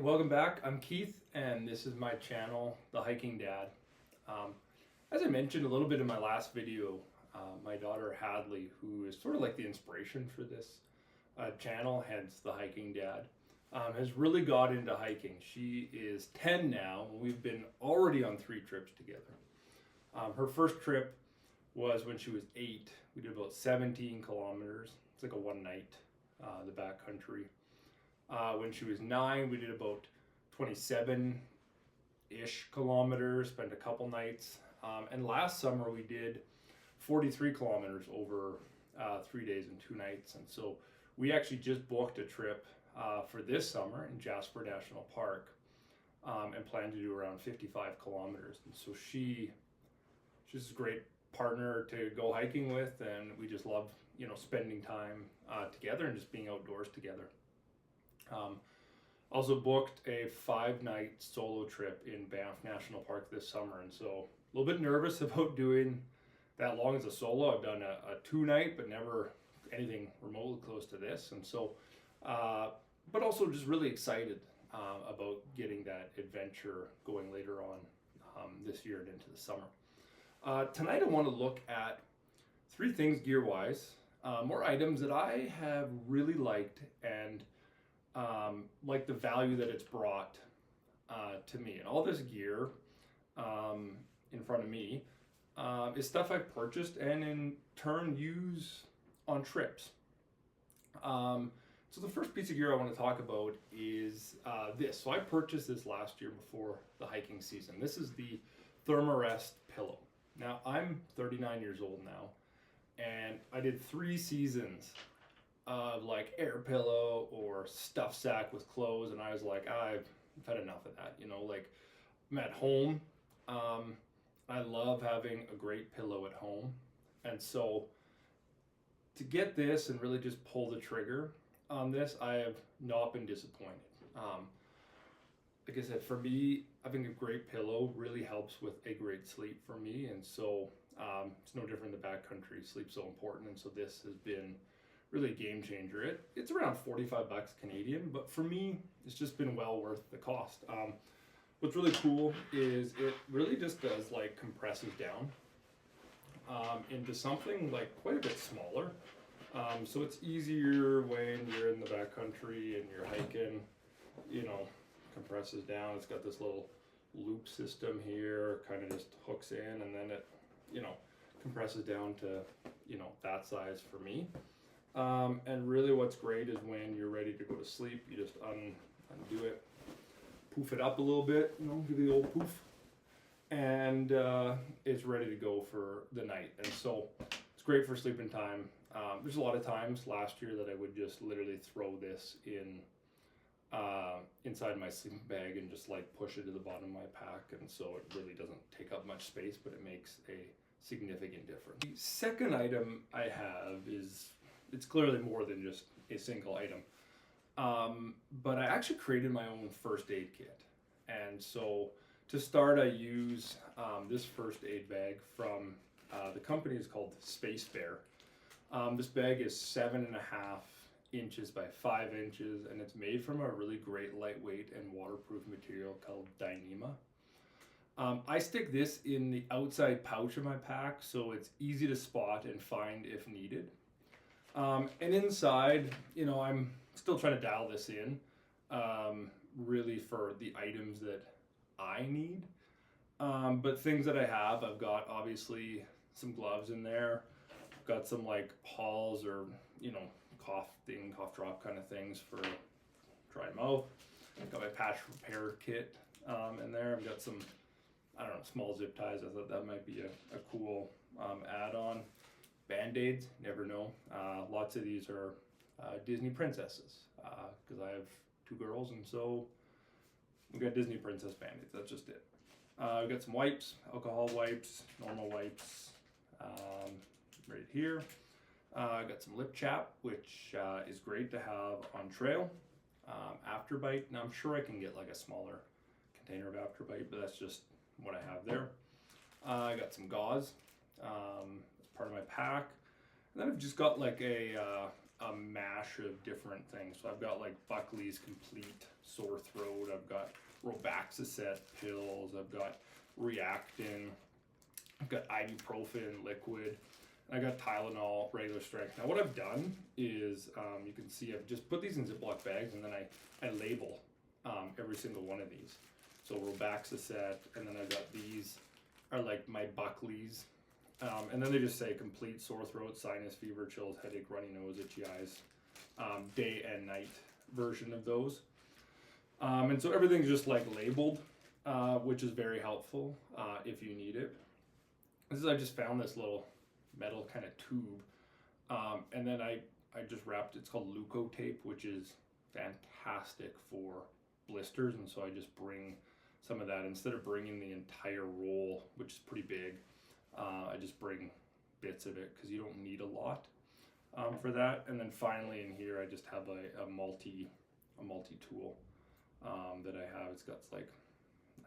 welcome back. I'm Keith, and this is my channel, The Hiking Dad. As I mentioned a little bit in my last video, my daughter Hadley, who is sort of like the inspiration for this channel, hence The Hiking Dad, has really got into hiking. She is 10 now, and we've been already on 3 trips together. Her first trip was when she was 8. We did about 17 kilometers. It's like a one night, the backcountry. When she was 9, we did about 27-ish kilometers, spent a couple nights. And last summer we did 43 kilometers over 3 days and 2 nights. And so we actually just booked a trip for this summer in Jasper National Park and plan to do around 55 kilometers. And so she's a great partner to go hiking with, and we just love, spending time together and just being outdoors together. Also booked a 5-night solo trip in Banff National Park this summer, and so a little bit nervous about doing that long as a solo. I've done a 2-night, but never anything remotely close to this, and so but also just really excited about getting that adventure going later on this year and into the summer. Tonight I want to look at 3 things gear-wise, more items that I have really liked and like the value that it's brought to me. And all this gear in front of me is stuff I've purchased and in turn use on trips. So the first piece of gear I want to talk about is this. So I purchased this last year before the hiking season. This is the Thermarest pillow. Now I'm 39 years old now, and I did 3 seasons of like air pillow or stuff sack with clothes, and I was like, I've had enough of that. Like I'm at home. I love having a great pillow at home, and so to get this and really just pull the trigger on this, I have not been disappointed. Like I said, for me, having a great pillow really helps with a great sleep for me, and so it's no different in the backcountry. Sleep's so important, and so this has been really a game changer. It's around 45 bucks Canadian, but for me, it's just been well worth the cost. What's really cool is it really just does like compresses down into something like quite a bit smaller. So it's easier when you're in the backcountry and you're hiking, compresses down. It's got this little loop system here, kind of just hooks in, and then it, compresses down to, that size for me. And really what's great is when you're ready to go to sleep, you just undo it, poof it up a little bit, give it the old poof, and it's ready to go for the night. And so it's great for sleeping time. There's a lot of times last year that I would just literally throw this in inside my sleeping bag and just like push it to the bottom of my pack, and so it really doesn't take up much space, but it makes a significant difference. The second item I have is, it's clearly more than just a single item, but I actually created my own first aid kit. And so to start, I use this first aid bag from the company is called Space Bear. This bag is 7.5 inches by 5 inches, and it's made from a really great lightweight and waterproof material called Dyneema. I stick this in the outside pouch of my pack, so it's easy to spot and find if needed. And inside, I'm still trying to dial this in, really for the items that I need. But things that I have, I've got obviously some gloves in there. I've got some like Halls or, cough drop kind of things for dry mouth. I've got my patch repair kit in there. I've got some, small zip ties. I thought that might be a cool add-on. Band-Aids, never know. Lots of these are Disney princesses, because I have 2 girls, and so we got Disney princess Band-Aids. That's just it. We've got some wipes, alcohol wipes, normal wipes, right here. I got some lip chap, which is great to have on trail. Afterbite, now I'm sure I can get like a smaller container of Afterbite, but that's just what I have there. I got some gauze. Part of my pack, and then I've just got like a a mash of different things. So I've got like Buckley's Complete Sore Throat. I've got Robaxacet pills. I've got Reactin. I've got ibuprofen liquid. I got Tylenol regular strength. Now what I've done is, you can see I've just put these in Ziploc bags, and then I label every single one of these. So Robaxacet, and then I've got these are like my Buckley's. And then they just say complete sore throat, sinus, fever, chills, headache, runny nose, itchy eyes, day and night version of those. And so everything's just like labeled, which is very helpful if you need it. This is, I just found this little metal kind of tube, and then I just wrapped, it's called Leukotape, which is fantastic for blisters, and so I just bring some of that instead of bringing the entire roll, which is pretty big. I just bring bits of it because you don't need a lot for that. And then finally in here I just have a multi tool that I have. It's got like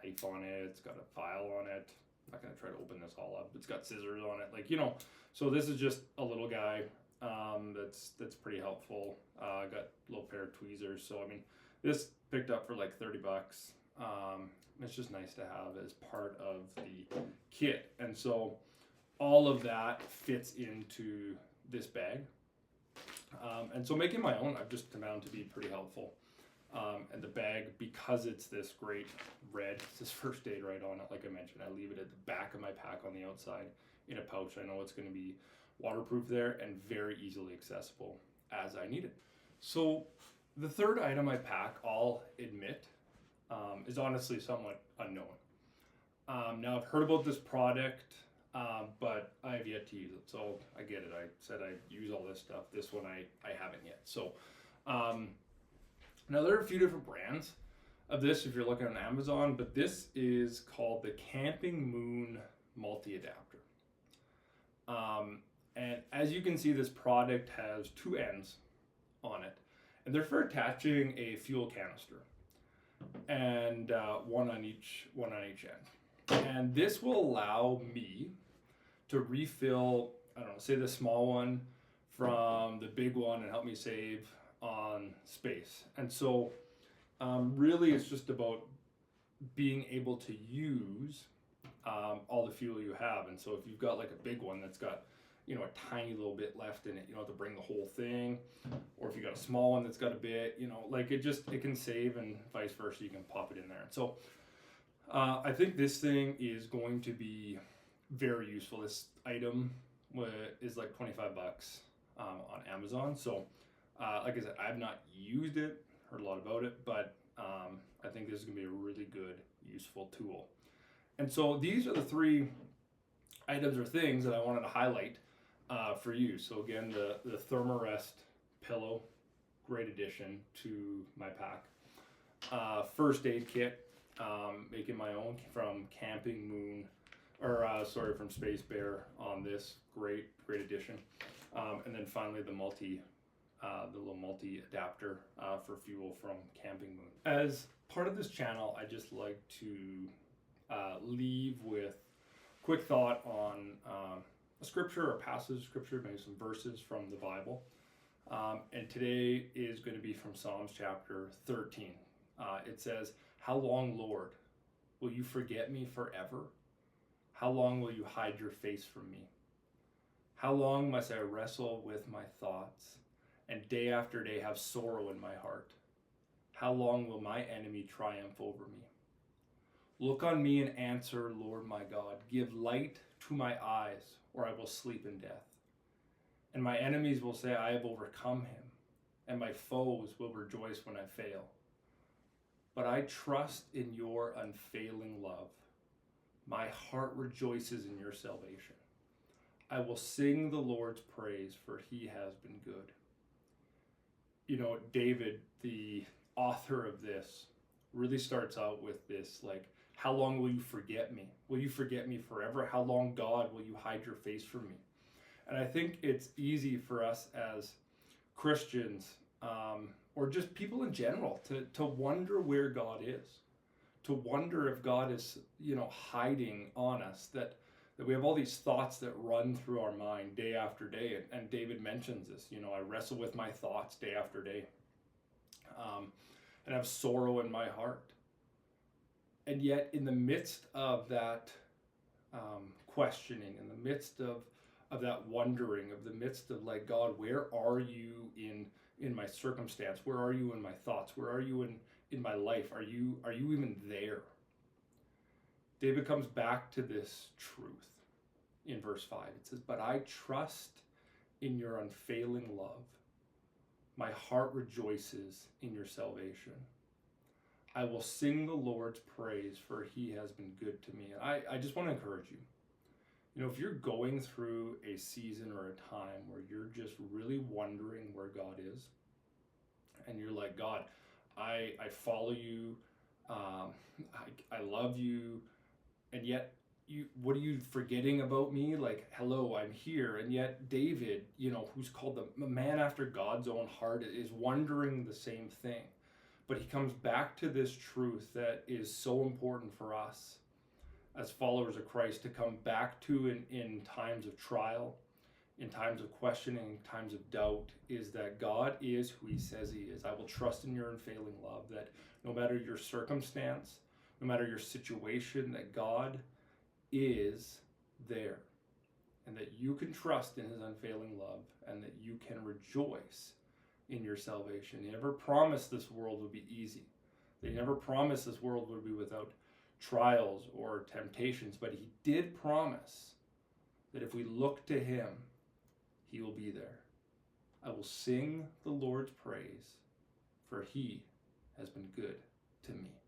knife on it, it's got a file on it. I'm not gonna try to open this all up. It's got scissors on it, like, you know. So this is just a little guy that's pretty helpful. I got a little pair of tweezers. So I mean, this picked up for like $30. It's just nice to have as part of the kit. And so all of that fits into this bag. And so making my own, I've just found to be pretty helpful. And the bag, because it's this great red, it says first aid right on it. Like I mentioned, I leave it at the back of my pack on the outside in a pouch. I know it's going to be waterproof there and very easily accessible as I need it. So the third item I pack, I'll admit, is honestly somewhat unknown. Now I've heard about this product, but I have yet to use it. So I get it. I said I use all this stuff. This one I haven't yet. So now there are a few different brands of this if you're looking on Amazon, but this is called the Camping Moon Multi-Adapter. And as you can see, this product has two ends on it, and they're for attaching a fuel canister, and one on each end. And this will allow me to refill, I don't know, say the small one from the big one and help me save on space. And so really it's just about being able to use all the fuel you have. And so if you've got like a big one that's got, you know, a tiny little bit left in it, you don't have to bring the whole thing. Or if you got a small one that's got a bit, you know, like it can save, and vice versa, you can pop it in there. And so I think this thing is going to be very useful. This item is like $25 on Amazon. So like I said, I've not used it, heard a lot about it, but I think this is gonna be a really good, useful tool. And so these are the three items or things that I wanted to highlight for you. So again, the Thermarest pillow, great addition to my pack. First aid kit, making my own from Camping Moon, from Space Bear on this, great addition. And then finally the little multi adapter for fuel from Camping Moon. As part of this channel, I just like to leave with quick thought on a scripture or passage of scripture, maybe some verses from the Bible. And today is going to be from Psalms chapter 13. It says, "How long, Lord, will you forget me forever? How long will you hide your face from me? How long must I wrestle with my thoughts and day after day have sorrow in my heart? How long will my enemy triumph over me? Look on me and answer, Lord my God. Give light to my eyes, or I will sleep in death. And my enemies will say, I have overcome him, and my foes will rejoice when I fail. But I trust in your unfailing love. My heart rejoices in your salvation. I will sing the Lord's praise, for he has been good." You know, David, the author of this, really starts out with this, like, how long will you forget me? Will you forget me forever? How long, God, will you hide your face from me? And I think it's easy for us as Christians, or just people in general, to wonder where God is, to wonder if God is, you know, hiding on us, that That we have all these thoughts that run through our mind day after day. And David mentions this, I wrestle with my thoughts day after day, and have sorrow in my heart. And yet in the midst of that questioning, in the midst of that wondering, of the midst of like, God, where are you in my circumstance? Where are you in my thoughts? Where are you in my life? Are you even there? David comes back to this truth in verse 5. It says, but I trust in your unfailing love. My heart rejoices in your salvation. I will sing the Lord's praise, for he has been good to me. And I just want to encourage you. If you're going through a season or a time where you're just really wondering where God is, and you're like, God, I follow you, I love you, and yet what are you forgetting about me? Like, hello, I'm here. And yet David, who's called the man after God's own heart, is wondering the same thing. But he comes back to this truth that is so important for us as followers of Christ to come back to in times of trial, in times of questioning, times of doubt, is that God is who he says he is. I will trust in your unfailing love, that no matter your circumstance, no matter your situation, that God is there, and that you can trust in his unfailing love, and that you can rejoice in your salvation. He never promised this world would be easy. He never promised this world would be without trials or temptations, but he did promise that if we look to him, he will be there. I will sing the Lord's praise, for he has been good to me.